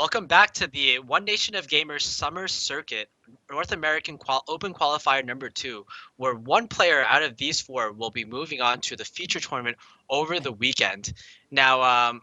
Welcome back to the One Nation of Gamers Summer Circuit, North American Open Qualifier number 2, where one player out of these four will be moving on to the feature tournament over the weekend. Now,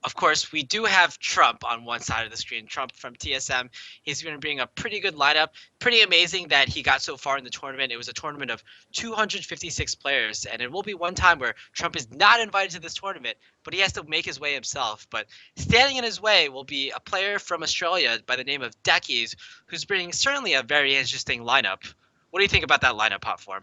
of course, we do have Trump on one side of the screen. Trump from TSM. He's going to bring a pretty good lineup. Pretty amazing that he got so far in the tournament. It was a tournament of 256 players, and it will be one time where Trump is not invited to this tournament, but he has to make his way himself. But standing in his way will be a player from Australia by the name of Deckizz, who's bringing certainly a very interesting lineup. What do you think about that lineup, Hotform?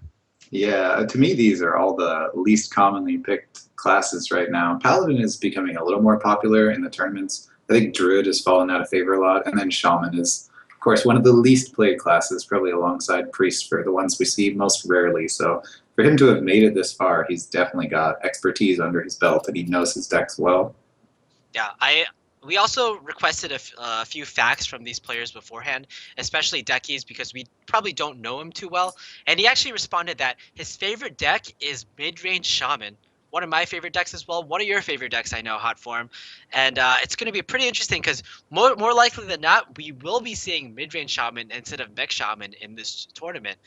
Yeah, to me, these are all the least commonly picked classes right now. Paladin is becoming a little more popular in the tournaments. I think Druid has fallen out of favor a lot, and then Shaman is, of course, one of the least played classes, probably alongside Priest for the ones we see most rarely. So for him to have made it this far, he's definitely got expertise under his belt, and he knows his decks well. Yeah, we also requested a few facts from these players beforehand, especially Deckizz, because we probably don't know him too well. And he actually responded that his favorite deck is mid-range Shaman. One of my favorite decks as well. One of your favorite decks, I know, Hot Form. And it's going to be pretty interesting because more likely than not, we will be seeing mid-range Shaman instead of mech Shaman in this tournament.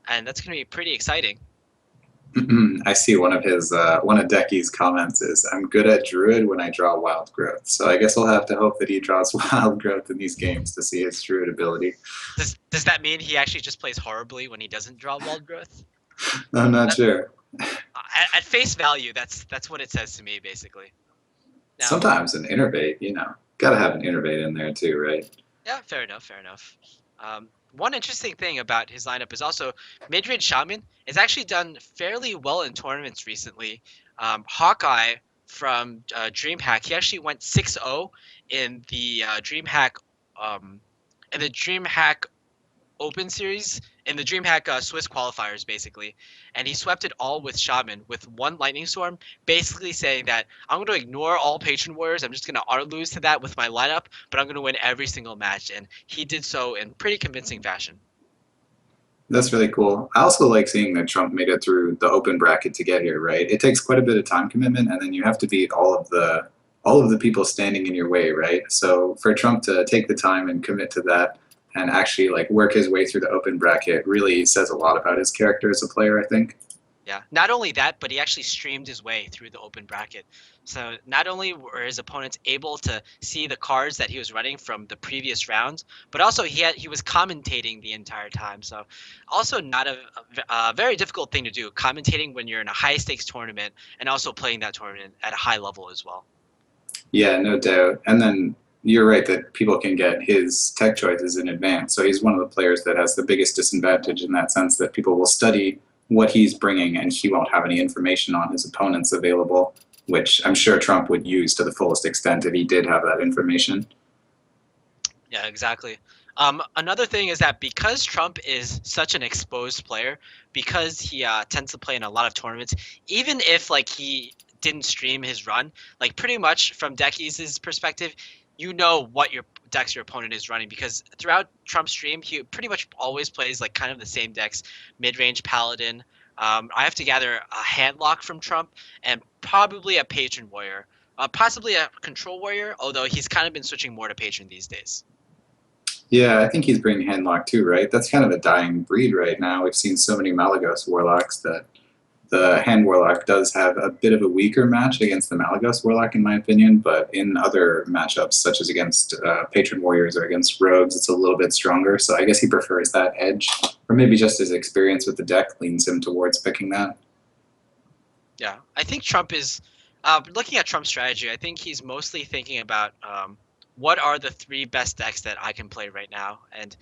And that's going to be pretty exciting. I see one of Decky's comments is, "I'm good at Druid when I draw Wild Growth." So I guess we'll have to hope that he draws Wild Growth in these games to see his Druid ability. Does that mean he actually just plays horribly when he doesn't draw Wild Growth? I'm not sure. At face value, that's what it says to me, basically. Now, Sometimes an innervate, gotta have an innervate in there too, right? yeah, fair enough, fair enough. One interesting thing about his lineup is also mid-range Shaman has actually done fairly well in tournaments recently. Hawkeye from DreamHack, he actually went 6-0 in the um, DreamHack Open Series in the DreamHack Swiss qualifiers, basically, and he swept it all with Shaman with one Lightning Storm, basically saying that I'm going to ignore all Patron Warriors. I'm just going to lose to that with my lineup, but I'm going to win every single match, and he did so in pretty convincing fashion. That's really cool. I also like seeing that Trump made it through the open bracket to get here, right? It takes quite a bit of time commitment, and then you have to beat all of the people standing in your way, right? So for Trump to take the time and commit to that and actually like work his way through the open bracket really says a lot about his character as a player, I think. Yeah, not only that, but he actually streamed his way through the open bracket. So not only were his opponents able to see the cards that he was running from the previous rounds, but also he was commentating the entire time. So also not a very difficult thing to do, commentating when you're in a high stakes tournament and also playing that tournament at a high level as well. Yeah, no doubt. And then you're right that people can get his tech choices in advance. So he's one of the players that has the biggest disadvantage in that sense that people will study what he's bringing and he won't have any information on his opponents available, which I'm sure Trump would use to the fullest extent if he did have that information. Yeah, exactly. Another thing is that because Trump is such an exposed player, because he tends to play in a lot of tournaments, even if like he didn't stream his run, like pretty much from Deckies' perspective, you know what your decks your opponent is running because throughout Trump's stream, he pretty much always plays like kind of the same decks, mid-range Paladin. I have to gather a handlock from Trump and probably a Patron Warrior, possibly a Control Warrior, although he's kind of been switching more to Patron these days. Yeah, I think he's bringing Handlock too, right? That's kind of a dying breed right now. We've seen so many Malagos Warlocks that the Hand Warlock does have a bit of a weaker match against the Malagos Warlock, in my opinion, but in other matchups, such as against Patron Warriors or against Rogues, it's a little bit stronger. So I guess he prefers that edge, or maybe just his experience with the deck leans him towards picking that. Yeah, I think Trump is looking at Trump's strategy. I think he's mostly thinking about what are the three best decks that I can play right now. And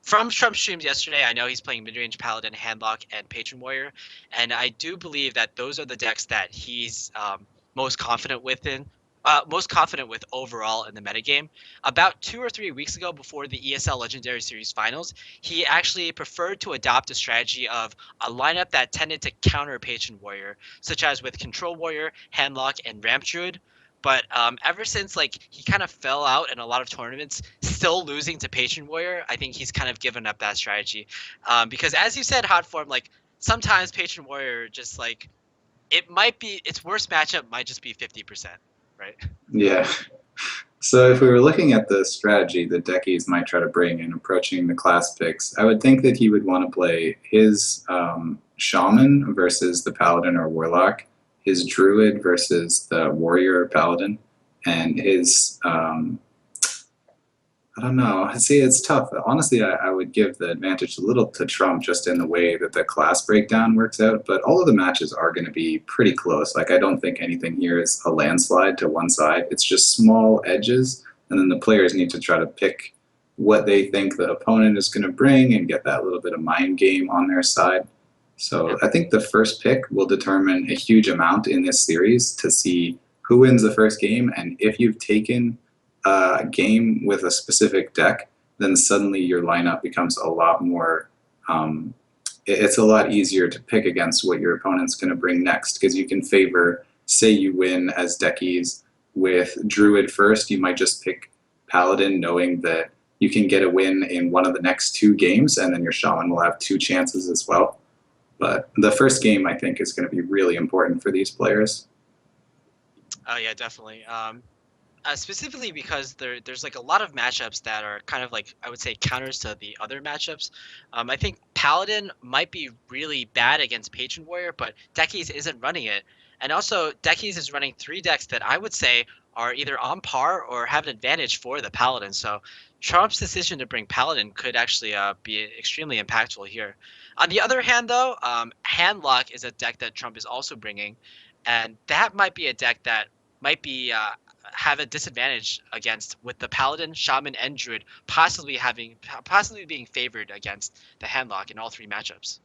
from Trump's streams yesterday, I know he's playing midrange Paladin, Handlock, and Patron Warrior, and I do believe that those are the decks that he's most confident within. Most confident with overall in the metagame. About 2 or 3 weeks ago, before the ESL Legendary Series Finals, he actually preferred to adopt a strategy of a lineup that tended to counter Patron Warrior, such as with Control Warrior, Handlock, and Ramp Druid. But ever since like he kind of fell out in a lot of tournaments, still losing to Patron Warrior, I think he's kind of given up that strategy. Because as you said, Hot Form, like sometimes Patron Warrior just like it might be its worst matchup might just be 50%, right? Yeah. So if we were looking at the strategy that Deckizz might try to bring in approaching the class picks, I would think that he would want to play his Shaman versus the Paladin or Warlock, his Druid versus the Warrior or Paladin, and his I don't know. See, it's tough. Honestly, I would give the advantage a little to Trump just in the way that the class breakdown works out. But all of the matches are going to be pretty close. Like, I don't think anything here is a landslide to one side. It's just small edges. And then the players need to try to pick what they think the opponent is going to bring and get that little bit of mind game on their side. So Yep. I think the first pick will determine a huge amount in this series to see who wins the first game. And if you've taken game with a specific deck, then suddenly your lineup becomes a lot more. It's a lot easier to pick against what your opponent's going to bring next because you can favor. Say you win as Deckizz with Druid first, you might just pick Paladin, knowing that you can get a win in one of the next two games, and then your Shaman will have two chances as well. But the first game, I think, is going to be really important for these players. Oh yeah, definitely. Specifically because there's like a lot of matchups that are kind of like I would say counters to the other matchups. I think Paladin might be really bad against Patron Warrior, but Deckizz isn't running it, and also Deckizz is running three decks that I would say are either on par or have an advantage for the Paladin. So Trump's decision to bring Paladin could actually be extremely impactful here. On the other hand, though, Handlock is a deck that Trump is also bringing, and that might be a deck that might be have a disadvantage against with the Paladin, Shaman, and Druid possibly being favored against the Handlock in all three matchups.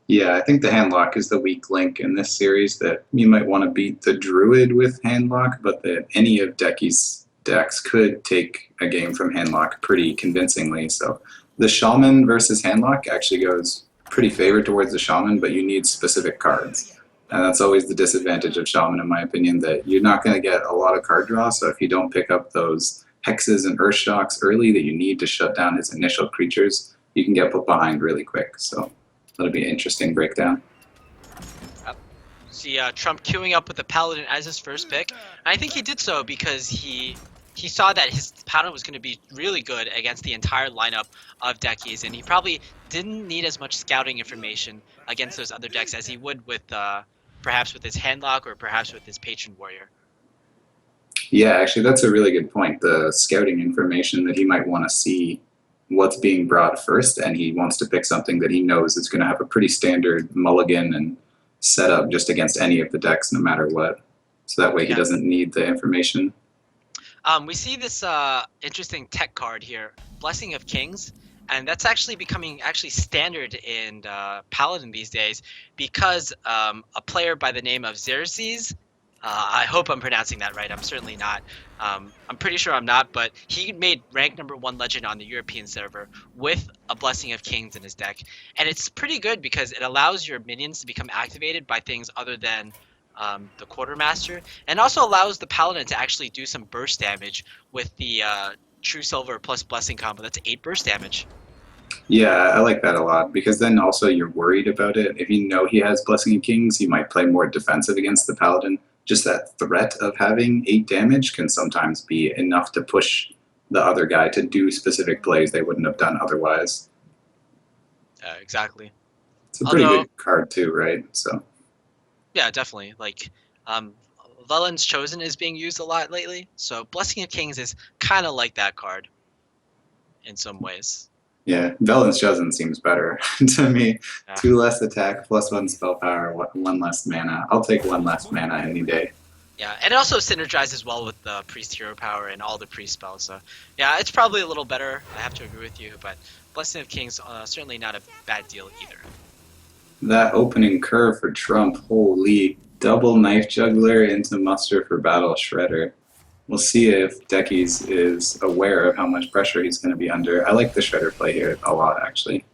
Yeah, I think the handlock is the weak link in this series that you might want to beat the Druid with handlock, but that any of Decky's decks could take a game from handlock pretty convincingly. So the Shaman versus handlock actually goes pretty favored towards the Shaman, but you need specific cards. And that's always the disadvantage of Shaman, in my opinion, that you're not going to get a lot of card draw. So if you don't pick up those hexes and earth shocks early that you need to shut down his initial creatures, you can get put behind really quick. So that'll be an interesting breakdown. See Trump queuing up with the Paladin as his first pick. And I think he did so because he saw that his Paladin was going to be really good against the entire lineup of Deckizz, and he probably didn't need as much scouting information against those other decks as he would with perhaps with his Handlock or perhaps with his Patron Warrior. Yeah, actually, that's a really good point. The scouting information that he might want to see what's being brought first, and he wants to pick something that he knows is going to have a pretty standard mulligan and setup just against any of the decks, no matter what. So that way he Yeah. doesn't need the information. We see this interesting tech card here, Blessing of Kings, and that's actually becoming actually standard in Paladin these days because a player by the name of Xerxes, I hope I'm pronouncing that right. I'm certainly not. I'm pretty sure I'm not, but he made rank #1 legend on the European server with a Blessing of Kings in his deck, and it's pretty good because it allows your minions to become activated by things other than the Quartermaster, and also allows the Paladin to actually do some burst damage with the True Silver plus Blessing combo. That's 8 burst damage. Yeah, I like that a lot because then also you're worried about it. If you know he has Blessing of Kings, you might play more defensive against the Paladin. Just that threat of having 8 damage can sometimes be enough to push the other guy to do specific plays they wouldn't have done otherwise. Exactly. It's a pretty Although, good card too, right? So yeah, definitely. Like, um, Velen's Chosen is being used a lot lately, so Blessing of Kings is kind of like that card in some ways. yeah, Velen's Chosen seems better to me. Yeah. 2 less attack, +1 spell power, 1 less mana. I'll take 1 less mana any day. Yeah, and it also synergizes well with the Priest Hero Power and all the Priest spells. So, yeah, it's probably a little better. I have to agree with you, but Blessing of Kings certainly not a bad deal either. That opening curve for Trump, holy, double Knife Juggler into Muster for Battle Shredder. We'll see if Deckizz is aware of how much pressure he's going to be under. I like the Shredder play here a lot, actually.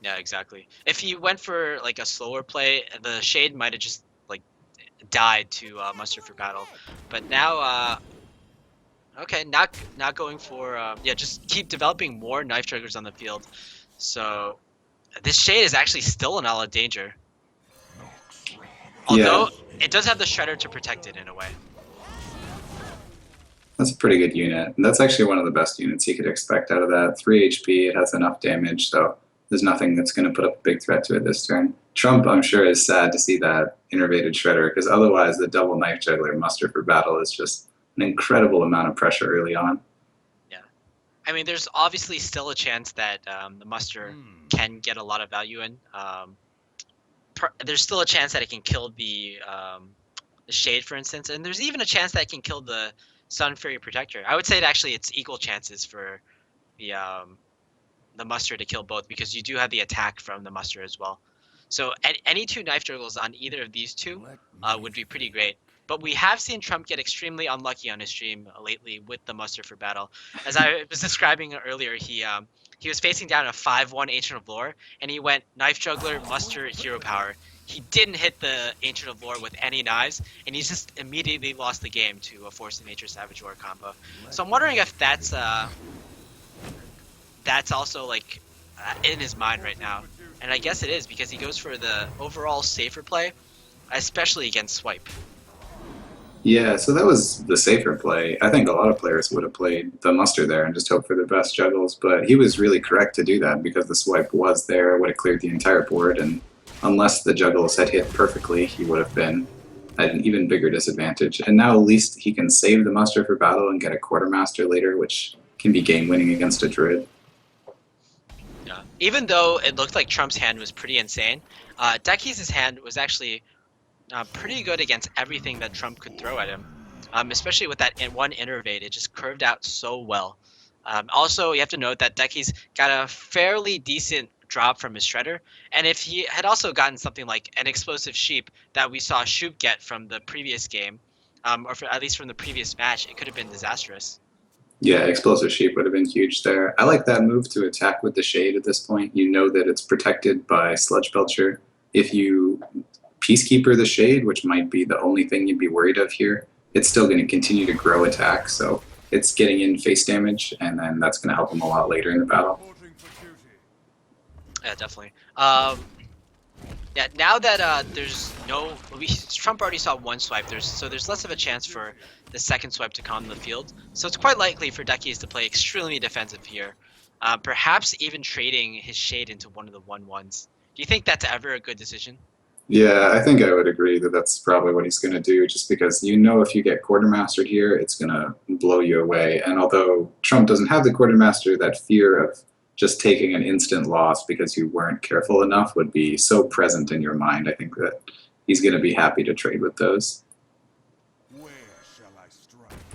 Yeah, exactly. If he went for like a slower play, the Shade might have just like died to Muster for Battle. But now, okay, not going for yeah, just keep developing more Knife Triggers on the field. So this Shade is actually still in a lot of danger. Yeah, Although it does have the Shredder to protect it in a way. That's a pretty good unit. And that's actually one of the best units you could expect out of that. 3 HP, it has enough damage, so there's nothing that's going to put up a big threat to it this turn. Trump, I'm sure, is sad to see that innervated Shredder, because otherwise the double Knife Juggler muster for battle is just an incredible amount of pressure early on. Yeah. I mean, there's obviously still a chance that the muster can get a lot of value in. There's still a chance that it can kill the Shade, for instance, and there's even a chance that it can kill the Sun Fairy Protector. I would say that actually it's equal chances for the muster to kill both, because you do have the attack from the muster as well. So any two knife juggles on either of these two would be pretty great. But we have seen Trump get extremely unlucky on his stream lately with the muster for battle. As I was describing earlier, he was facing down a 5-1 Ancient of Lore, and he went Knife Juggler, Muster, Hero Power. He didn't hit the Ancient of Lore with any knives, and he just immediately lost the game to a Force of Nature Savage War combo. So I'm wondering if that's also like in his mind right now. And I guess it is, because he goes for the overall safer play, especially against Swipe. Yeah, so that was the safer play. I think a lot of players would have played the muster there and just hoped for the best juggles, but he was really correct to do that because the swipe was there, would have cleared the entire board, and unless the juggles had hit perfectly, he would have been at an even bigger disadvantage. And now at least he can save the muster for battle and get a quartermaster later, which can be game winning against a druid. Yeah. Even though it looked like Trump's hand was pretty insane, Deckiz's hand was actually pretty good against everything that Trump could throw at him, especially with that one innervate. It just curved out so well. Also, you have to note that Deckizz got a fairly decent drop from his Shredder, and if he had also gotten something like an Explosive Sheep that we saw Shoop get from the previous game, at least from the previous match, it could have been disastrous. Yeah, Explosive Sheep would have been huge there. I like that move to attack with the Shade at this point. You know that it's protected by Sludge Belcher. If you Peacekeeper the Shade, which might be the only thing you'd be worried of here, it's still going to continue to grow attack, so it's getting in face damage, and then that's going to help him a lot later in the battle. Yeah, definitely. Yeah, now that there's no, Trump already saw one swipe. There's less of a chance for the second swipe to come in the field. So it's quite likely for Deckizz to play extremely defensive here, perhaps even trading his Shade into one of the 1/1s. Do you think that's ever a good decision? Yeah, I think I would agree that that's probably what he's going to do, just because you know if you get quartermastered here, it's going to blow you away. And although Trump doesn't have the quartermaster, that fear of just taking an instant loss because you weren't careful enough would be so present in your mind. I think that he's going to be happy to trade with those.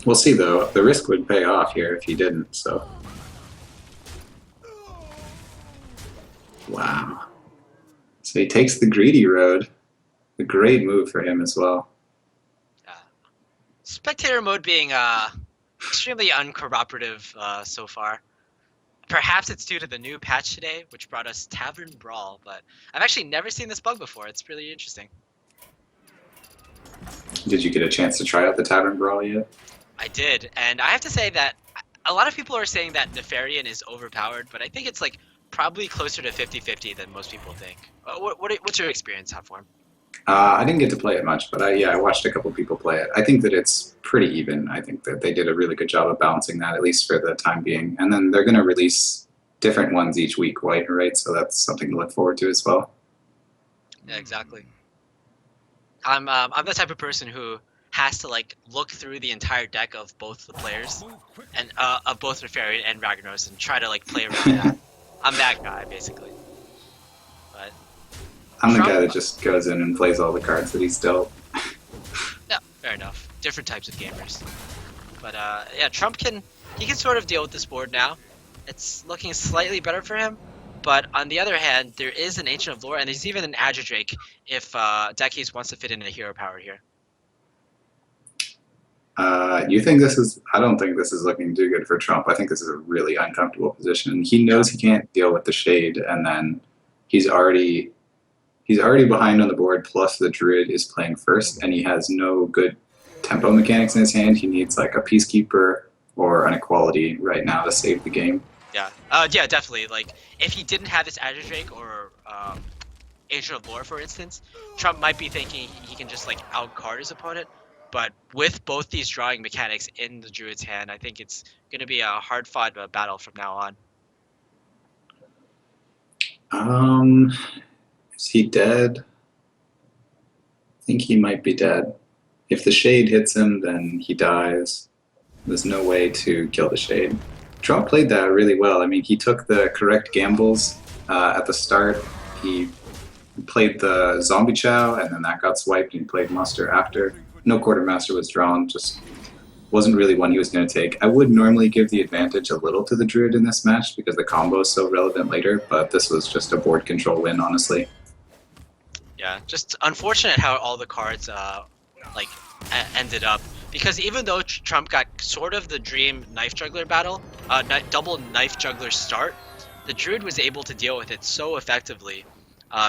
We'll see, though. The risk would pay off here if he didn't, so. Wow. So he takes the greedy road. A great move for him as well. Spectator mode being extremely uncooperative so far. Perhaps it's due to the new patch today, which brought us Tavern Brawl, but I've actually never seen this bug before. It's really interesting. Did you get a chance to try out the Tavern Brawl yet? I did, and I have to say that a lot of people are saying that Nefarian is overpowered, but I think it's like probably closer to 50-50 than most people think. What's your experience for him? I didn't get to play it much, but I watched a couple people play it. I think that it's pretty even. I think that they did a really good job of balancing that, at least for the time being. And then they're going to release different ones each week, right? So that's something to look forward to as well. Yeah, exactly. I'm the type of person who has to like look through the entire deck of both the players and of both Nefarian and Ragnaros and try to like play around that. I'm that guy basically. But I'm the guy that just goes in and plays all the cards that he's dealt. Yeah, fair enough. Different types of gamers. But yeah, Trump can sort of deal with this board now. It's looking slightly better for him. But on the other hand, there is an Ancient of Lore, and there's even an Adradrake if Deckizz wants to fit in a hero power here. You think this is? I don't think this is looking too good for Trump. I think this is a really uncomfortable position. He knows he can't deal with the Shade, and then he's already behind on the board. Plus, the Druid is playing first, and he has no good tempo mechanics in his hand. He needs like a Peacekeeper or an Equality right now to save the game. Yeah, yeah, definitely. Like, if he didn't have this Adradrake or Ancient of Lore, for instance, Trump might be thinking he can just like outcard his opponent. but with both these drawing mechanics in the Druid's hand, I think it's going to be a hard-fought battle from now on. Is he dead? I think he might be dead. If the shade hits him, then he dies. There's no way to kill the shade. Trump played that really well. I mean, he took the correct gambles at the start. He played the Zombie Chow, and then that got swiped, and he played Muster after. No Quartermaster was drawn, just wasn't really one he was going to take. I would normally give the advantage a little to the Druid in this match because the combo is so relevant later, but this was just a board control win, honestly. Yeah, just unfortunate how all the cards like ended up, because even though Trump got sort of the dream knife juggler battle, double knife juggler start, the Druid was able to deal with it so effectively.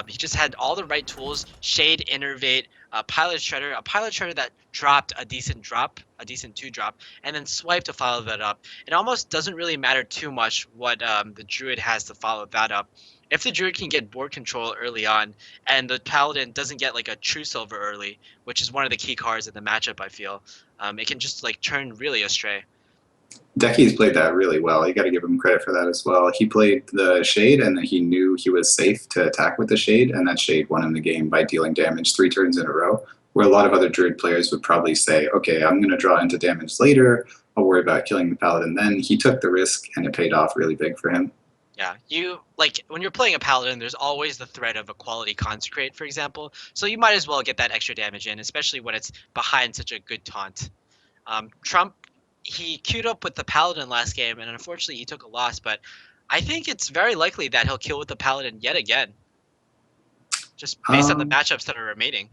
He just had all the right tools: shade, innervate, a pilot shredder that dropped a decent 2-drop, and then swipe to follow that up. It almost doesn't really matter too much what the Druid has to follow that up. If the Druid can get board control early on, and the Paladin doesn't get like a True Silver early, which is one of the key cards in the matchup, I feel, it can just like turn really astray. Deckizz played that really well. You got to give him credit for that as well. He played the Shade, and then he knew he was safe to attack with the Shade, and that Shade won him the game by dealing damage 3 turns in a row, where a lot of other Druid players would probably say, okay, I'm going to draw into damage later, I'll worry about killing the Paladin then. He took the risk, and it paid off really big for him. Yeah, you like when you're playing a Paladin, there's always the threat of a quality Consecrate, for example, so you might as well get that extra damage in, especially when it's behind such a good taunt. Trump, he queued up with the Paladin last game, and unfortunately he took a loss, but I think it's very likely that he'll kill with the Paladin yet again, just based on the matchups that are remaining.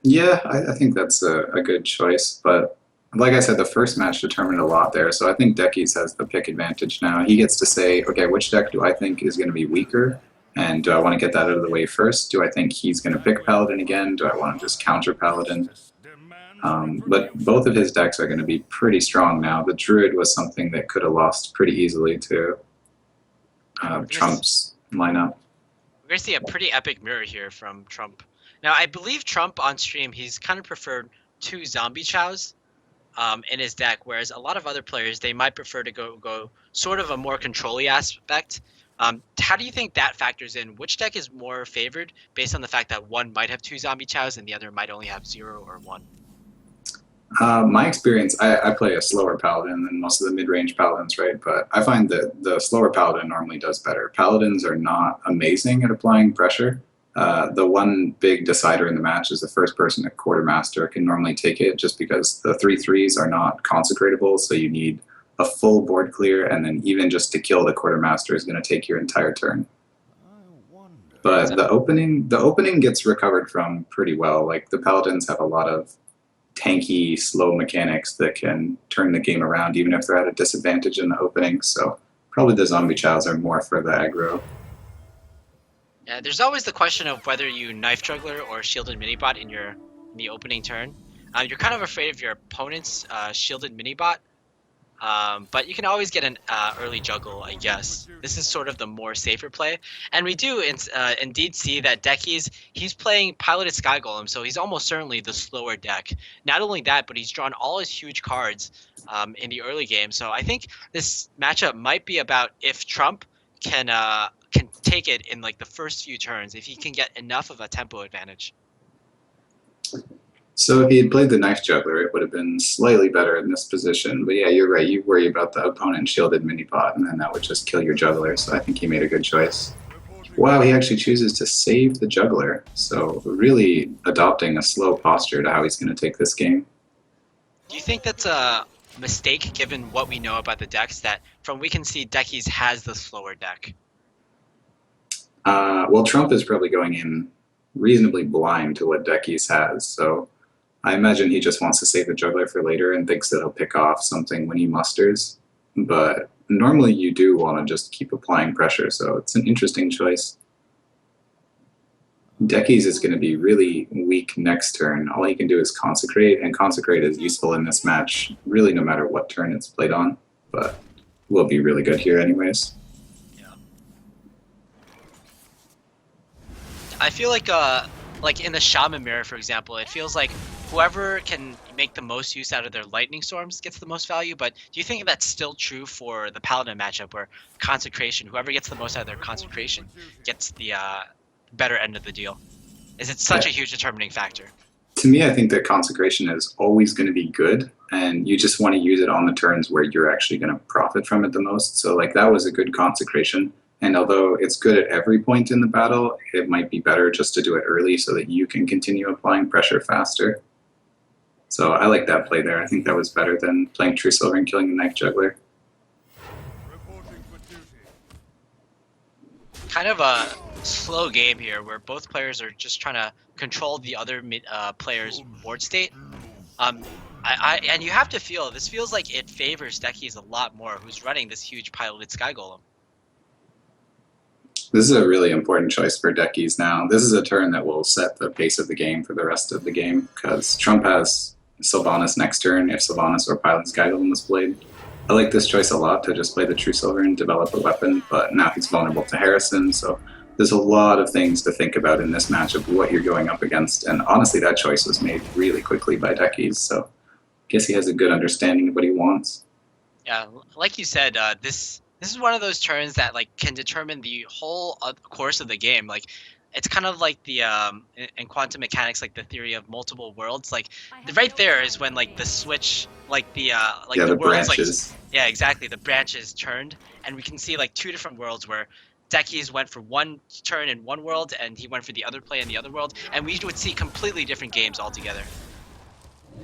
Yeah, I think that's a good choice, but like I said, the first match determined a lot there, so I think Deckizz has the pick advantage now. He gets to say, okay, which deck do I think is going to be weaker, and do I want to get that out of the way first? Do I think he's going to pick Paladin again? Do I want to just counter Paladin? But both of his decks are going to be pretty strong now. The Druid was something that could have lost pretty easily to Trump's lineup. We're going to see a pretty epic mirror here from Trump. Now, I believe Trump on stream, he's kind of preferred 2 Zombie Chows in his deck, whereas a lot of other players, they might prefer to go sort of a more control-y aspect. How do you think that factors in? Which deck is more favored based on the fact that one might have 2 Zombie Chows and the other might only have 0 or 1? My experience, I play a slower Paladin than most of the mid-range Paladins, right? But I find that the slower Paladin normally does better. Paladins are not amazing at applying pressure. The one big decider in the match is the first person at Quartermaster can normally take it, just because the 3/3s are not consecratable, so you need a full board clear, and then even just to kill the Quartermaster is going to take your entire turn. But the opening gets recovered from pretty well. Like, the Paladins have a lot of tanky, slow mechanics that can turn the game around even if they're at a disadvantage in the opening, so probably the Zombie Chows are more for the aggro. Yeah, there's always the question of whether you Knife Juggler or Shielded Minibot in the opening turn. You're kind of afraid of your opponent's Shielded Minibot, but you can always get an early juggle, I guess. This is sort of the more safer play. And we do indeed see that Deckizz, he's playing Piloted Sky Golem, so he's almost certainly the slower deck. Not only that, but he's drawn all his huge cards in the early game. So I think this matchup might be about if Trump can take it in like the first few turns, if he can get enough of a tempo advantage. So if he had played the Knife Juggler, it would have been slightly better in this position. But yeah, you're right. You worry about the opponent shielded Minibot, and then that would just kill your Juggler. So I think he made a good choice. Wow, he actually chooses to save the Juggler. So really adopting a slow posture to how he's going to take this game. Do you think that's a mistake given what we know about the decks, that from we can see Deckizz has the slower deck? Well, Trump is probably going in reasonably blind to what Deckizz has. So I imagine he just wants to save the Juggler for later and thinks that he'll pick off something when he musters. But normally you do want to just keep applying pressure, so it's an interesting choice. Deckizz is going to be really weak next turn. All he can do is Consecrate, and Consecrate is useful in this match, really no matter what turn it's played on, but will be really good here anyways. Yeah. I feel like in the Shaman mirror, for example, it feels like whoever can make the most use out of their lightning storms gets the most value. But do you think that's still true for the Paladin matchup, where consecration, whoever gets the most out of their consecration, gets the better end of the deal? Is it such a huge determining factor? To me, I think that consecration is always going to be good, and you just want to use it on the turns where you're actually going to profit from it the most. So, like, that was a good consecration. And although it's good at every point in the battle, it might be better just to do it early so that you can continue applying pressure faster. So I like that play there. I think that was better than playing True Silver and killing the Knife Juggler. Kind of a slow game here, where both players are just trying to control the other player's board state. And you have to feel this feels like it favors Deckizz a lot more, who's running this huge piloted Sky Golem. This is a really important choice for Deckizz now. This is a turn that will set the pace of the game for the rest of the game, because Trump has Sylvanas next turn if Sylvanas or Pilot Sky Golem was played. I like this choice a lot, to just play the True Silver and develop a weapon, but now he's vulnerable to Harrison, so there's a lot of things to think about in this matchup, what you're going up against, and honestly that choice was made really quickly by Deckizz, so I guess he has a good understanding of what he wants. Yeah, like you said, this is one of those turns that like can determine the whole course of the game. Like, it's kind of like the in quantum mechanics, like the theory of multiple worlds. Like, right there is when like the switch, like Yeah, the the worlds, like, branches. yeah, exactly, the branches turned, and we can see like two different worlds where Deckizz went for one turn in one world, and he went for the other play in the other world, and we would see completely different games altogether.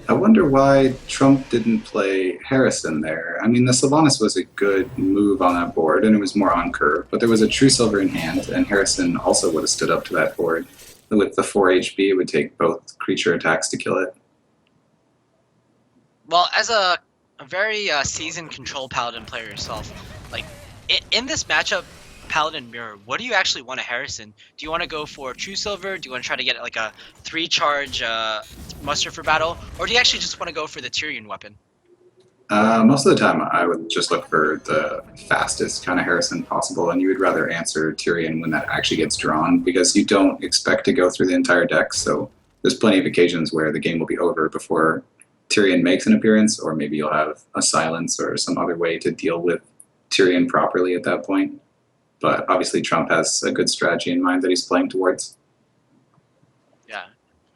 I wonder why Trump didn't play Harrison there. I mean, the Sylvanas was a good move on that board, and it was more on curve, but there was a True Silver in hand, and Harrison also would have stood up to that board. With the 4 HP, it would take both creature attacks to kill it. Well, as a very seasoned control Paladin player yourself, like in this matchup, Paladin Mirror, what do you actually want to Harrison? Do you want to go for True Silver? Do you want to try to get like a 3-charge muster for battle? Or do you actually just want to go for the Tyrion weapon? Most of the time, I would just look for the fastest kind of Harrison possible, and you would rather answer Tyrion when that actually gets drawn, because you don't expect to go through the entire deck, so there's plenty of occasions where the game will be over before Tyrion makes an appearance, or maybe you'll have a silence or some other way to deal with Tyrion properly at that point. But obviously Trump has a good strategy in mind that he's playing towards. Yeah.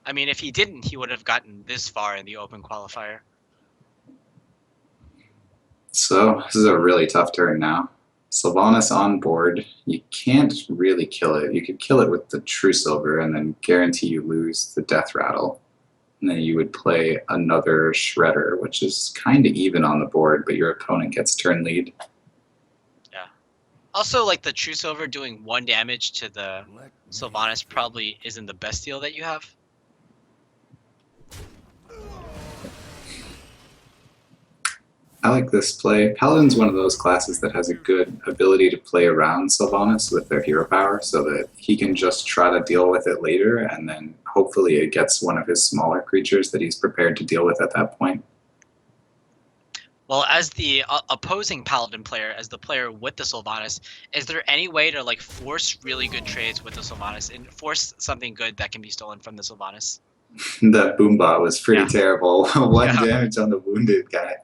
I mean, if he didn't, he would have gotten this far in the open qualifier. So this is a really tough turn now. Sylvanas on board. You can't really kill it. You could kill it with the True Silver and then guarantee you lose the Death Rattle. And then you would play another Shredder, which is kind of even on the board, but your opponent gets turn lead. Yeah. Also, like, the True Silver doing 1 damage to the Sylvanas probably isn't the best deal that you have. I like this play. Paladin's one of those classes that has a good ability to play around Sylvanas with their hero power, so that he can just try to deal with it later, and then hopefully it gets one of his smaller creatures that he's prepared to deal with at that point. Well, as the opposing Paladin player, as the player with the Sylvanas, is there any way to like force really good trades with the Sylvanas and force something good that can be stolen from the Sylvanas? That Boombot was pretty Yeah. terrible. 1 Yeah. damage on the wounded guy.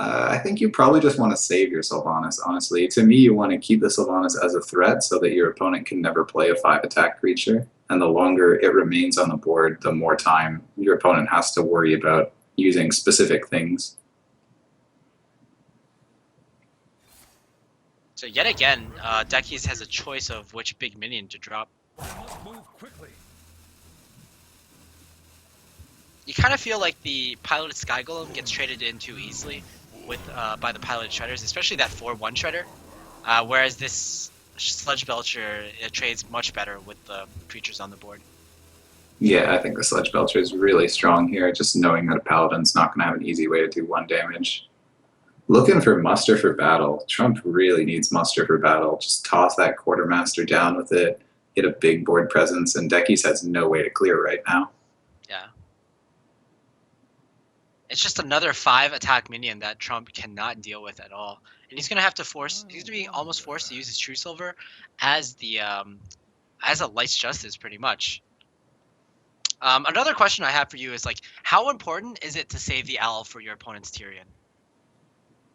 I think you probably just want to save your Sylvanas, honestly. To me, you want to keep the Sylvanas as a threat so that your opponent can never play a 5-attack creature. And the longer it remains on the board, the more time your opponent has to worry about using specific things. So yet again, Deckizz has a choice of which big minion to drop. You kind of feel like the piloted Sky Golem gets traded in too easily with by the piloted Shredders, especially that 4/1 Shredder. Whereas this Sludge Belcher, it trades much better with the creatures on the board. Yeah, I think the Sledge Belcher is really strong here, just knowing that a Paladin's not going to have an easy way to do 1 damage. Looking for muster for battle. Trump really needs muster for battle. Just toss that Quartermaster down with it, get a big board presence, and Deckizz has no way to clear right now. Yeah. It's just another 5-attack minion that Trump cannot deal with at all. And he's gonna have to force he's gonna be almost forced to use his True Silver as the as a Light's Justice pretty much. Another question I have for you is like, how important is it to save the owl for your opponent's Tyrion?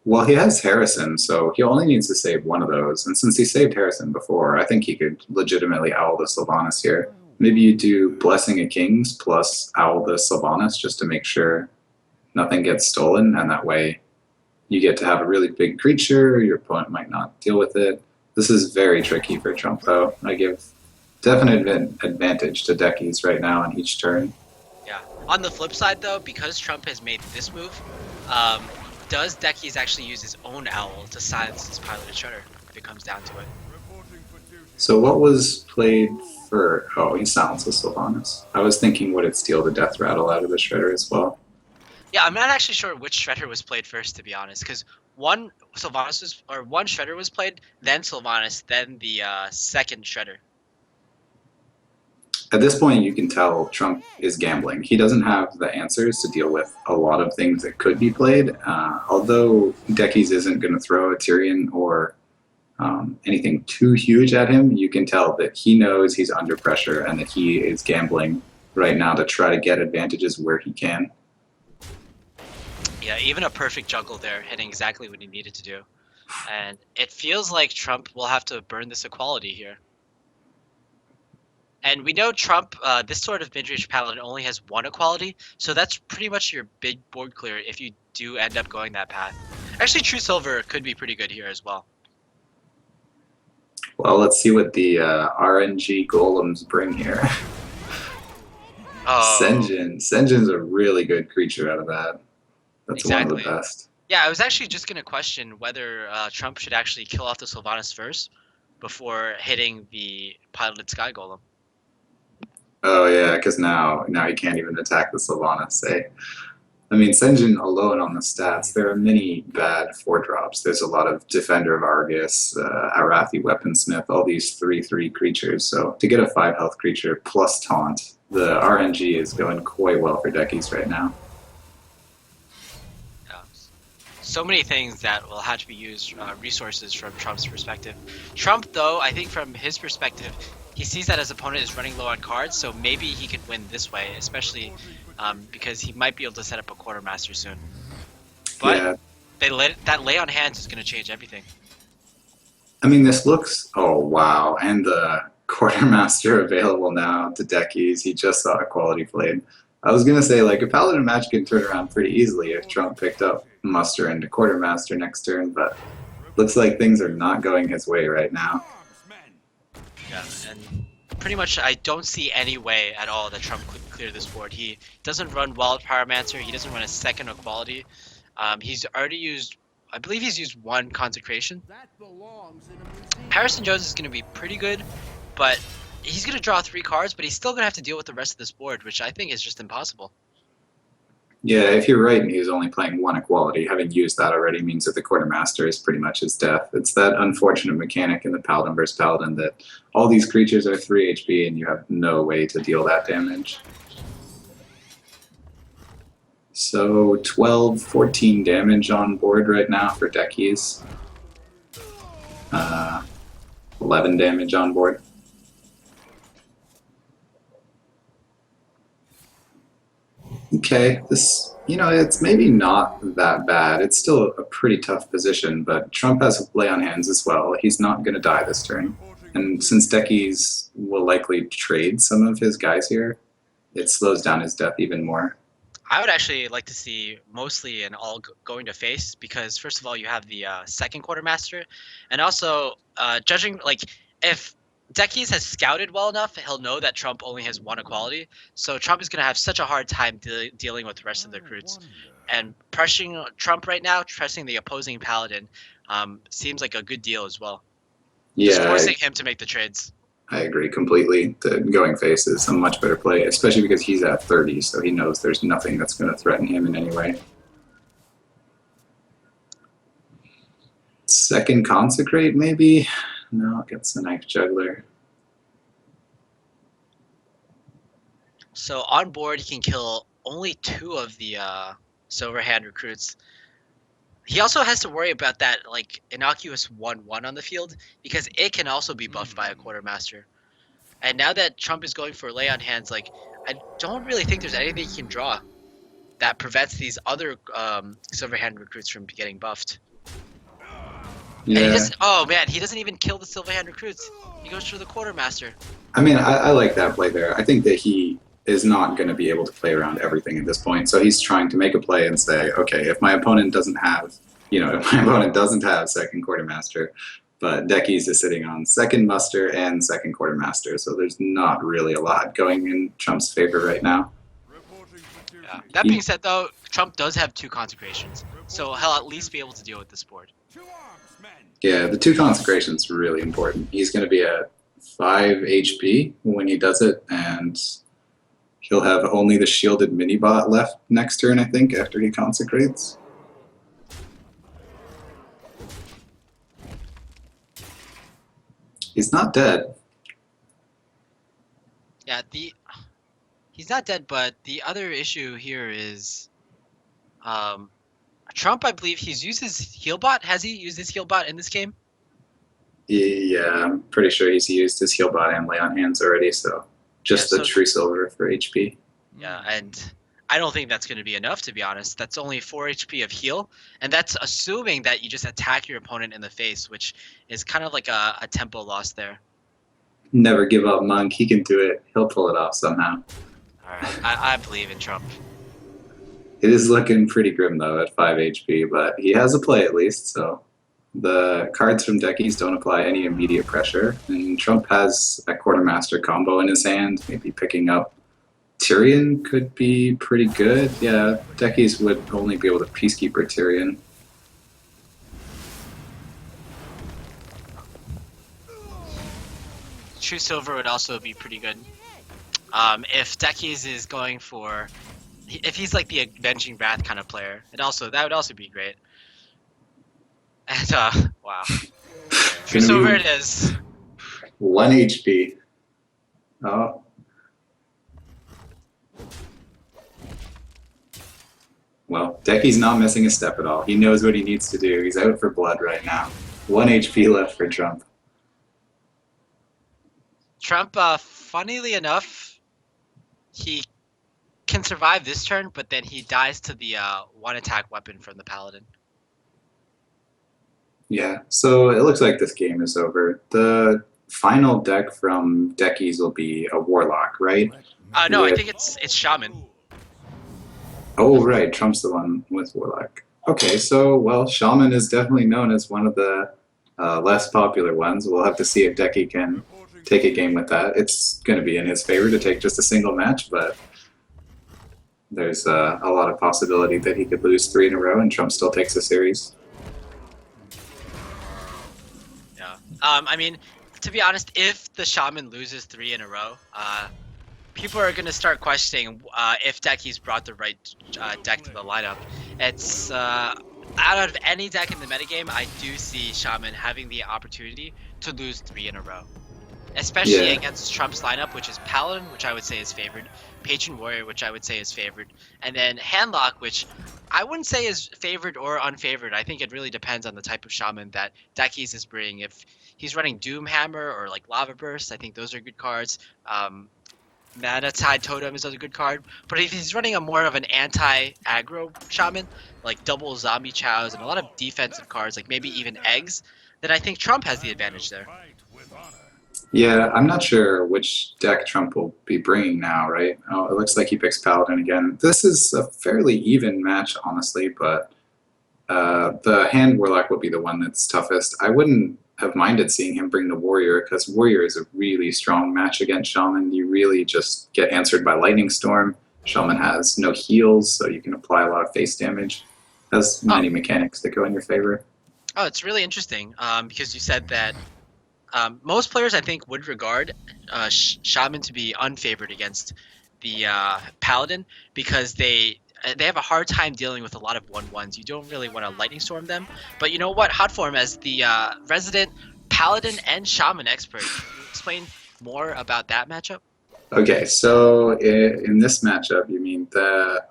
Well, he has Harrison, so he only needs to save one of those. And since he saved Harrison before, I think he could legitimately owl the Sylvanas here. Maybe you do Blessing of Kings plus owl the Sylvanas just to make sure nothing gets stolen, and that way you get to have a really big creature. Your opponent might not deal with it. This is very tricky for Trump, though. I give definite advantage to Deckizz right now on each turn. Yeah. On the flip side, though, because Trump has made this move, um, does Deckizz actually use his own owl to silence his piloted shredder if it comes down to it? So what was played for? Oh, he silences Sylvanas. I was thinking, would it steal the Death Rattle out of the Shredder as well? Yeah, I'm not actually sure which shredder was played first, to be honest, because one one shredder was played, then Sylvanas, then the second shredder. At this point, you can tell Trump is gambling. He doesn't have the answers to deal with a lot of things that could be played. Although Deckizz isn't going to throw a Tyrion or anything too huge at him, you can tell that he knows he's under pressure and that he is gambling right now to try to get advantages where he can. Yeah, even a perfect juggle there, hitting exactly what he needed to do. And it feels like Trump will have to burn this equality here. And we know Trump, this sort of mid-range paladin only has one equality, so that's pretty much your big board clear if you do end up going that path. Actually, True Silver could be pretty good here as well. Well, let's see what the RNG golems bring here. Oh, Senjin. Senjin's a really good creature out of that. That's one of exactly. the best. Yeah, I was actually just going to question whether Trump should actually kill off the Sylvanas first before hitting the piloted Sky Golem. Oh yeah, because now he can't even attack the Sylvanas. Say, I mean, Senjin alone on the stats, there are many bad 4-drops. There's a lot of Defender of Argus, Arathi Weaponsmith, all these 3/3 creatures. So to get a 5 health creature plus taunt, the RNG is going quite well for Deckizz right now. Yeah. So many things that will have to be used, resources from Trump's perspective. Trump, though, I think from his perspective, he sees that his opponent is running low on cards, so maybe he can win this way, especially because he might be able to set up a quartermaster soon. But Yeah, that lay on hands is going to change everything. I mean, this looks. Oh wow, and the quartermaster available now to Deckizz. He just saw a quality played. I was gonna say like a paladin match can turn around pretty easily if Trump picked up muster into quartermaster next turn, but looks like things are not going his way right now. Yeah, and pretty much I don't see any way at all that Trump could clear this board. He doesn't run Wild Pyromancer. He doesn't run a second equality. He's already used, I believe he's used one Consecration. Harrison Jones is going to be pretty good, but he's going to draw 3 cards, but he's still going to have to deal with the rest of this board, which I think is just impossible. Yeah, if you're right and he's only playing one equality, having used that already means that the quartermaster is pretty much his death. It's that unfortunate mechanic in the paladin versus paladin that all these creatures are 3 HP and you have no way to deal that damage. So 12, 14 damage on board right now for Deckizz. 11 damage on board. Okay, this, it's maybe not that bad. It's still a pretty tough position, but Trump has a play on hands as well. He's not going to die this turn. And since Deckizz will likely trade some of his guys here, it slows down his death even more. I would actually like to see mostly an all going to face because first of all you have the second quartermaster, and also judging like if Deckizz has scouted well enough, he'll know that Trump only has one equality. So Trump is going to have such a hard time dealing with the rest of the recruits, and pressing Trump right now, pressing the opposing paladin, seems like a good deal as well. Just Yeah, forcing him to make the trades. I agree completely. The going face is a much better play, especially because he's at 30, so he knows there's nothing that's going to threaten him in any way. Second Consecrate, maybe? No, it gets the Knife Juggler. So on board, he can kill only 2 of the Silverhand recruits. He also has to worry about that like innocuous 1/1 on the field because it can also be buffed by a quartermaster. And now that Trump is going for lay on hands, like I don't really think there's anything he can draw that prevents these other silver hand recruits from getting buffed. And he Yeah, doesn't. Oh man, he doesn't even kill the silver hand recruits. He goes for the quartermaster. I mean, I like that play there. I think that he is not going to be able to play around everything at this point. So he's trying to make a play and say, okay, if my opponent doesn't have, if my opponent doesn't have second quartermaster, but Deckizz is sitting on second muster and second quartermaster, so there's not really a lot going in Trump's favor right now. Yeah. That being said, though, Trump does have 2 consecrations, so he'll at least be able to deal with this board. Yeah, the 2 consecrations are really important. He's going to be at 5 HP when he does it, and he'll have only the shielded mini bot left next turn, I think, after he consecrates. He's not dead. Yeah, he's not dead, but the other issue here is Trump, I believe he's used his heal bot. Has he used his heal bot in this game? Yeah, I'm pretty sure he's used his heal bot and lay on hands already, so just the true silver for HP. Yeah, and I don't think that's going to be enough, to be honest. That's only 4 HP of heal, and that's assuming that you just attack your opponent in the face, which is kind of like a tempo loss there. Never give up, Monk. He can do it. He'll pull it off somehow. All right, I believe in Trump. It is looking pretty grim, though, at 5 HP, but he has a play at least, so the cards from Deckizz don't apply any immediate pressure, and Trump has a quartermaster combo in his hand. Maybe picking up Tyrion could be pretty good. Yeah, Deckizz would only be able to Peacekeeper Tyrion. True silver would also be pretty good. If Deckizz is going for, if he's like the Avenging Wrath kind of player, that would also be great. And wow, true silver it is. 1 HP. Oh. Well, Deckizz not missing a step at all. He knows what he needs to do. He's out for blood right now. 1 HP left for Trump. Trump, funnily enough, he can survive this turn, but then he dies to the 1 attack weapon from the Paladin. Yeah, so it looks like this game is over. The final deck from Deckizz will be a Warlock, right? No, I think it's Shaman. Oh, right, Trump's the one with Warlock. Okay, so, well, Shaman is definitely known as one of the less popular ones. We'll have to see if Deckizz can take a game with that. It's going to be in his favor to take just a single match, but there's a lot of possibility that he could lose 3 in a row and Trump still takes the series. Yeah. I mean, to be honest, if the Shaman loses 3 in a row, people are going to start questioning if Deckizz brought the right deck to the lineup. It's out of any deck in the metagame, I do see Shaman having the opportunity to lose 3 in a row. Especially against Trump's lineup, which is Paladin, which I would say is favored, Patron Warrior, which I would say is favored, and then Handlock, which I wouldn't say is favored or unfavored. I think it really depends on the type of Shaman that Deckizz is bringing. If he's running Doom Hammer or like Lava Burst, I think those are good cards. Mana Tide Totem is a good card, but if he's running a more of an anti-aggro Shaman, like double Zombie Chows and a lot of defensive cards, like maybe even Eggs, then I think Trump has the advantage there. Yeah, I'm not sure which deck Trump will be bringing now, right? Oh, it looks like he picks Paladin again. This is a fairly even match, honestly, but the hand Warlock will be the one that's toughest. I wouldn't have minded seeing him bring the Warrior, because Warrior is a really strong match against Shaman. You really just get answered by Lightning Storm. Shaman has no heals, so you can apply a lot of face damage. Has many mechanics that go in your favor. Oh, it's really interesting because you said that most players, I think, would regard Shaman to be unfavored against the Paladin because they have a hard time dealing with a lot of 1/1s. You don't really want to Lightning Storm them. But you know what? Hotform, as the resident Paladin and Shaman expert, can you explain more about that matchup? Okay, so in this matchup, you mean the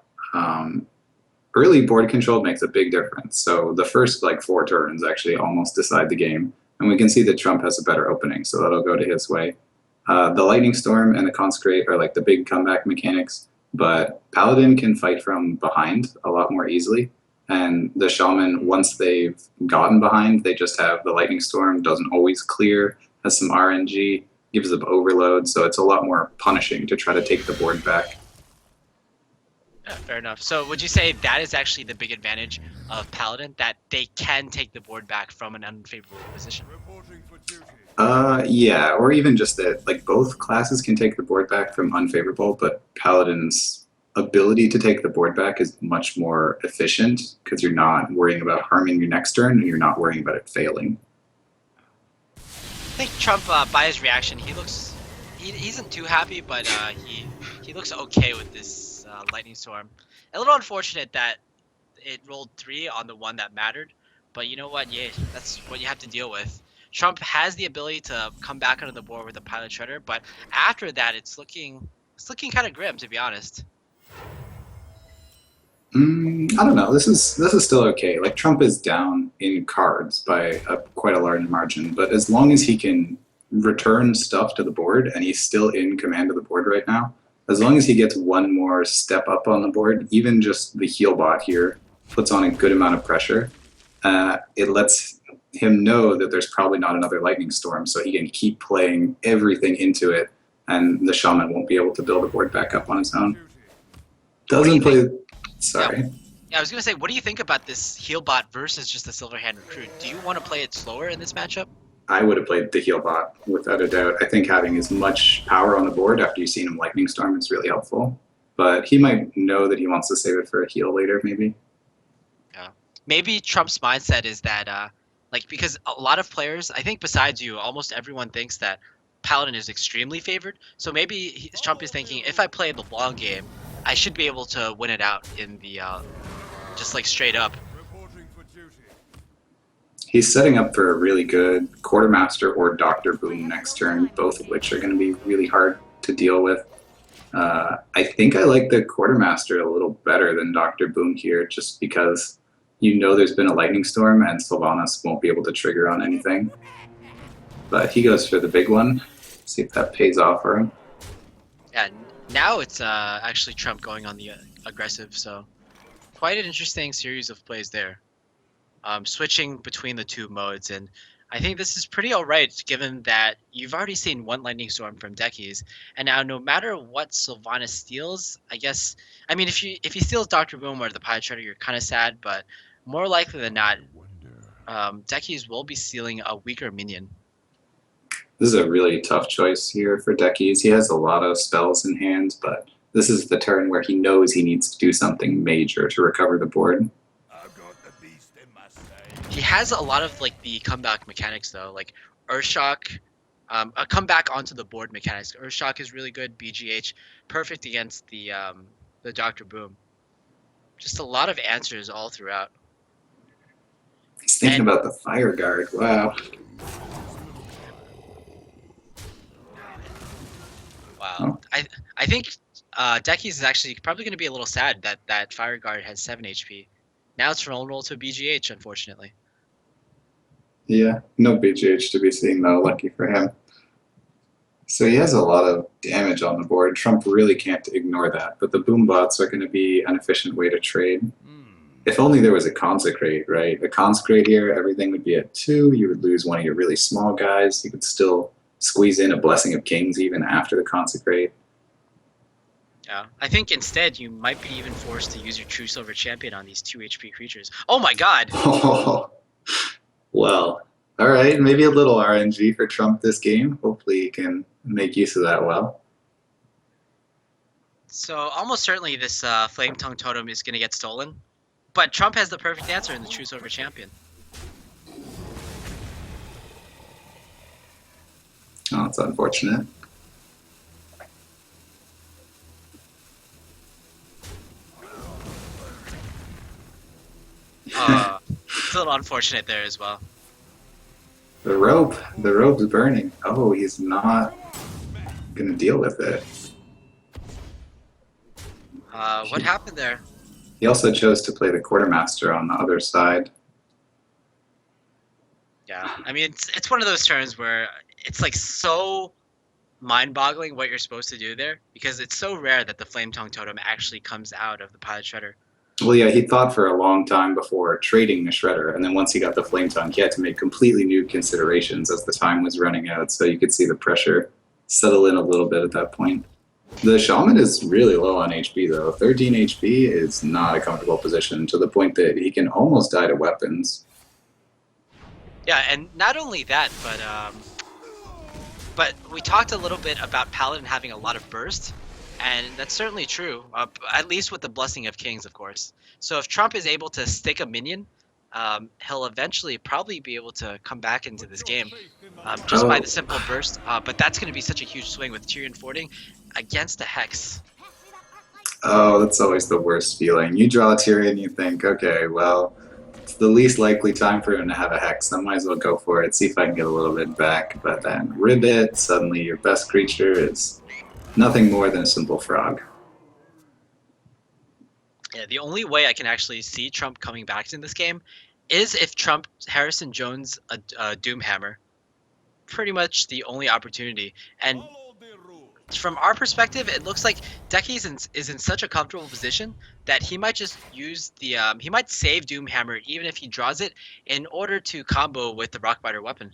early board control makes a big difference. So the first 4 turns actually almost decide the game. And we can see that Trump has a better opening, so that'll go to his way. The Lightning Storm and the Consecrate are like the big comeback mechanics, but Paladin can fight from behind a lot more easily. And the Shaman, once they've gotten behind, they just have the Lightning Storm, doesn't always clear, has some RNG, gives up overload, so it's a lot more punishing to try to take the board back. Yeah, fair enough. So would you say that is actually the big advantage of Paladin, that they can take the board back from an unfavorable position? Yeah, or even just that, like both classes can take the board back from unfavorable, but Paladin's ability to take the board back is much more efficient because you're not worrying about harming your next turn and you're not worrying about it failing. I think Trump, by his reaction, he isn't too happy, but he looks okay with this lightning storm. A little unfortunate that it rolled 3 on the one that mattered, but you know what? Yeah, that's what you have to deal with. Trump has the ability to come back onto the board with a pilot shredder, but after that, it's looking kind of grim, to be honest. I don't know. This is still okay. Like Trump is down in cards by quite a large margin, but as long as he can return stuff to the board and he's still in command of the board right now, as long as he gets one more step up on the board, even just the heal bot here puts on a good amount of pressure. It lets him know that there's probably not another lightning storm, so he can keep playing everything into it, and the Shaman won't be able to build a board back up on his own. Doesn't play. Sorry. Yeah, I was gonna say, what do you think about this heal bot versus just the Silverhand Recruit? Do you want to play it slower in this matchup? I would have played the heal bot without a doubt. I think having as much power on the board after you've seen him Lightning Storm is really helpful. But he might know that he wants to save it for a heal later, maybe. Yeah. Maybe Trump's mindset is that, like, because a lot of players, I think besides you, almost everyone thinks that Paladin is extremely favored. So maybe Trump is thinking, if I play the long game, I should be able to win it out in the, just like straight up. He's setting up for a really good Quartermaster or Doctor Boom next turn, both of which are going to be really hard to deal with. I think I like the Quartermaster a little better than Doctor Boom here, just because you know there's been a Lightning Storm and Sylvanas won't be able to trigger on anything. But he goes for the big one. See if that pays off for him. Yeah, now it's actually Trump going on the aggressive, so quite an interesting series of plays there. Switching between the two modes, and I think this is pretty alright given that you've already seen one Lightning Storm from Deckizz, and now no matter what Sylvanas steals, I mean if he steals Dr. Boom or the Pilot Shredder, you're kind of sad, but more likely than not, Deckizz will be stealing a weaker minion. This is a really tough choice here for Deckizz. He has a lot of spells in hand, but this is the turn where he knows he needs to do something major to recover the board. He has a lot of like the comeback mechanics though, like Earthshock, a comeback onto the board mechanics. Earthshock is really good. BGH, perfect against the Dr. Boom. Just a lot of answers all throughout. He's thinking about the Fire Guard. Wow. Wow. Oh. I think Deckizz is actually probably going to be a little sad that Fire Guard has 7 HP. Now it's vulnerable to BGH, unfortunately. Yeah, no BGH to be seen though, lucky for him. So he has a lot of damage on the board. Trump really can't ignore that, but the boom bots are going to be an efficient way to trade. If only there was a Consecrate, right? A Consecrate here, everything would be at 2. You would lose one of your really small guys. You could still squeeze in a Blessing of Kings even after the Consecrate. Yeah, I think instead you might be even forced to use your True Silver Champion on these 2 HP creatures. Oh my god! Oh, well, all right. Maybe a little RNG for Trump this game. Hopefully he can make use of that well. So almost certainly this Flame Tongue Totem is going to get stolen. But Trump has the perfect answer in the True Silver Champion. Oh, that's unfortunate. It's a little unfortunate there as well. The rope's burning. Oh, he's not going to deal with it. What happened there? He also chose to play the Quartermaster on the other side. Yeah, I mean, it's one of those turns where it's like so mind-boggling what you're supposed to do there, because it's so rare that the Flame Tongue Totem actually comes out of the Pilot Shredder. Well, yeah, he thought for a long time before trading the Shredder, and then once he got the Flame Tongue, he had to make completely new considerations as the time was running out, so you could see the pressure settle in a little bit at that point. The Shaman is really low on HP, though. 13 HP is not a comfortable position, to the point that he can almost die to weapons. Yeah, and not only that, but we talked a little bit about Paladin having a lot of burst, and that's certainly true, at least with the Blessing of Kings, of course. So if Trump is able to stick a minion, he'll eventually probably be able to come back into this game just by the simple burst. But that's going to be such a huge swing with Tyrion Fording against a Hex. Oh, that's always the worst feeling. You draw a Tyrion, you think, okay, well, it's the least likely time for him to have a Hex. I might as well go for it, see if I can get a little bit back. But then Ribbit, suddenly your best creature is nothing more than a simple frog. Yeah, the only way I can actually see Trump coming back in this game is if Trump Harrison Jones a Doomhammer. Pretty much the only opportunity. And from our perspective, it looks like Deckizz is in such a comfortable position that he might just use the he might save Doomhammer even if he draws it in order to combo with the Rockbiter weapon.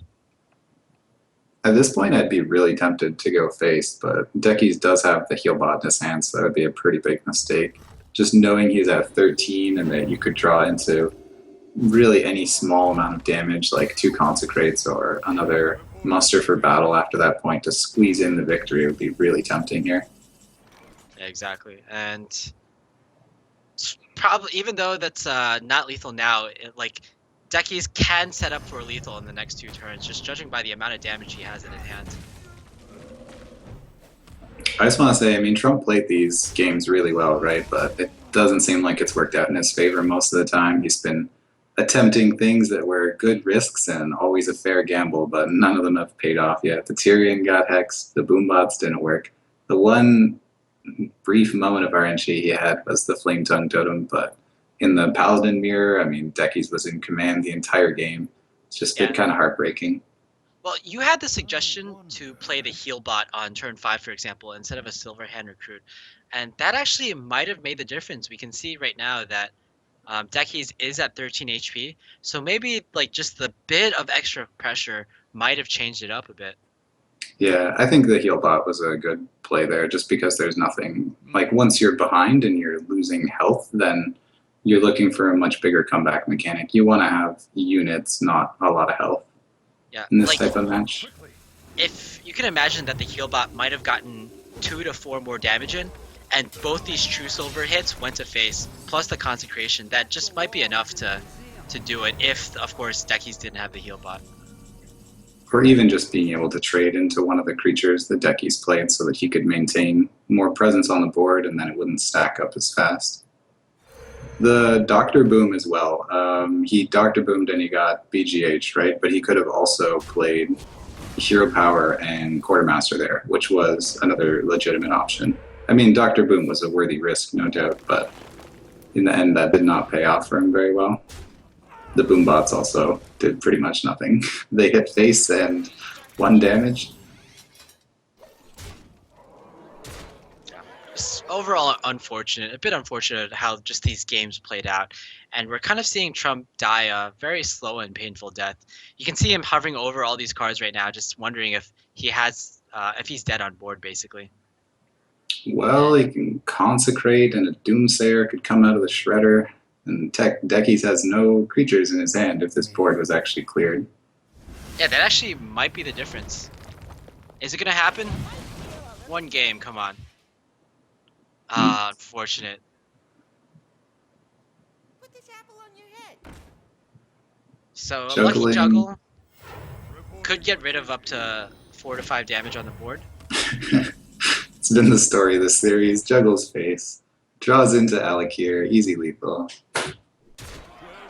At this point, I'd be really tempted to go face, but Deckizz does have the heal bot in his hand, so that would be a pretty big mistake. Just knowing he's at 13 and that you could draw into really any small amount of damage, like 2 Consecrates or another Muster for Battle after that point to squeeze in the victory would be really tempting here. Yeah, exactly. And probably, even though that's not lethal now, Deckizz can set up for lethal in the next 2 turns, just judging by the amount of damage he has in his hand. I just want to say, I mean, Trump played these games really well, right? But it doesn't seem like it's worked out in his favor most of the time. He's been attempting things that were good risks and always a fair gamble, but none of them have paid off yet. The Tyrion got hexed, the boombots didn't work. The one brief moment of RNG he had was the Flame Tongue Totem, but in the Paladin mirror, I mean, Deckizz was in command the entire game. It's just been kind of heartbreaking. Well, you had the suggestion to play the heal bot on turn 5, for example, instead of a Silverhand Recruit, and that actually might have made the difference. We can see right now that Deckizz is at 13 HP, so maybe just the bit of extra pressure might have changed it up a bit. Yeah, I think the heal bot was a good play there, just because there's nothing, once you're behind and you're losing health, then you're looking for a much bigger comeback mechanic. You want to have units, not a lot of health. Yeah, in this type of match. If you can imagine that the heal bot might have gotten 2 to 4 more damage in, and both these True Silver hits went to face, plus the Consecration, that just might be enough to do it if, of course, Deckizz didn't have the heal bot. Or even just being able to trade into one of the creatures that Deckizz played so that he could maintain more presence on the board and then it wouldn't stack up as fast. The Dr. Boom as well. He Dr. Boomed and he got BGH, right? But he could have also played Hero Power and Quartermaster there, which was another legitimate option. I mean, Dr. Boom was a worthy risk, no doubt, but in the end, that did not pay off for him very well. The Boombots also did pretty much nothing. They hit face and 1 damage. Overall unfortunate, a bit unfortunate how just these games played out, and we're kind of seeing Trump die a very slow and painful death. You can see him hovering over all these cards right now, just wondering if if he's dead on board, basically. Well, he can Consecrate, and a Doomsayer could come out of the Shredder, and Deckizz has no creatures in his hand if this board was actually cleared. Yeah, that actually might be the difference. Is it gonna happen? 1 game, come on. Unfortunate. Put this apple on your head. So a lucky juggle could get rid of up to 4 to 5 damage on the board. It's been the story of this series. Juggles face, draws into Alakir, easy lethal.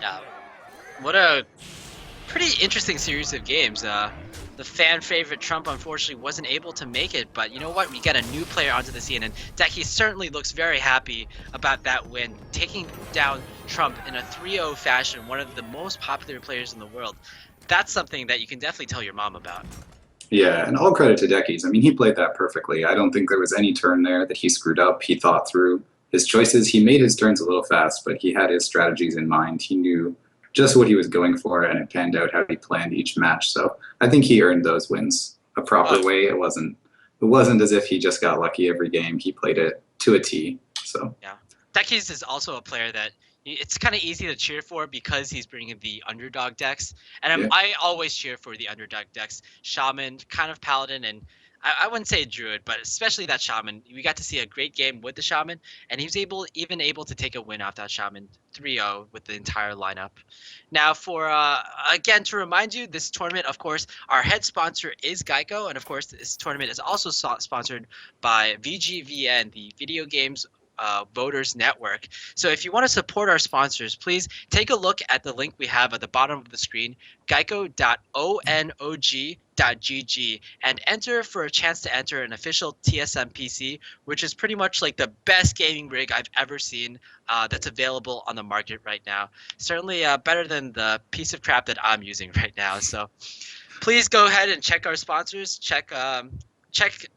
Yeah, what a pretty interesting series of games. The fan favorite Trump unfortunately wasn't able to make it, but you know what? We get a new player onto the scene, and Deckizz certainly looks very happy about that win, taking down Trump in a 3-0 fashion, one of the most popular players in the world. That's something that you can definitely tell your mom about. Yeah, and all credit to Deckizz. I mean, he played that perfectly. I don't think there was any turn there that he screwed up. He thought through his choices. He made his turns a little fast, but he had his strategies in mind. He knew just what he was going for, and it panned out how he planned each match. So I think he earned those wins a Oh, proper way. It wasn't as if he just got lucky every game. He played it to a T. So yeah. Deckizz is also a player that it's kind of easy to cheer for because he's bringing the underdog decks, and yeah, I always cheer for the underdog decks. Shaman, kind of Paladin, and I wouldn't say Druid, but especially that Shaman. We got to see a great game with the Shaman, and he was able to take a win off that Shaman 3-0 with the entire lineup. Now, for again to remind you, this tournament, of course, our head sponsor is GEICO, and of course, this tournament is also sponsored by VGVN, the Video Games Voters Network. So if you want to support our sponsors, please take a look at the link we have at the bottom of the screen, geico.onog.gg, and enter for a chance to enter an official TSM PC, which is pretty much like the best gaming rig I've ever seen that's available on the market right now. Certainly better than the piece of crap that I'm using right now. So please go ahead and check our sponsors. Check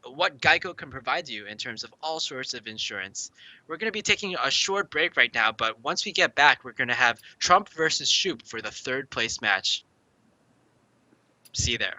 what Geico can provide you in terms of all sorts of insurance. We're going to be taking a short break right now, but once we get back, we're going to have Trump versus Shoop for the third place match. See you there.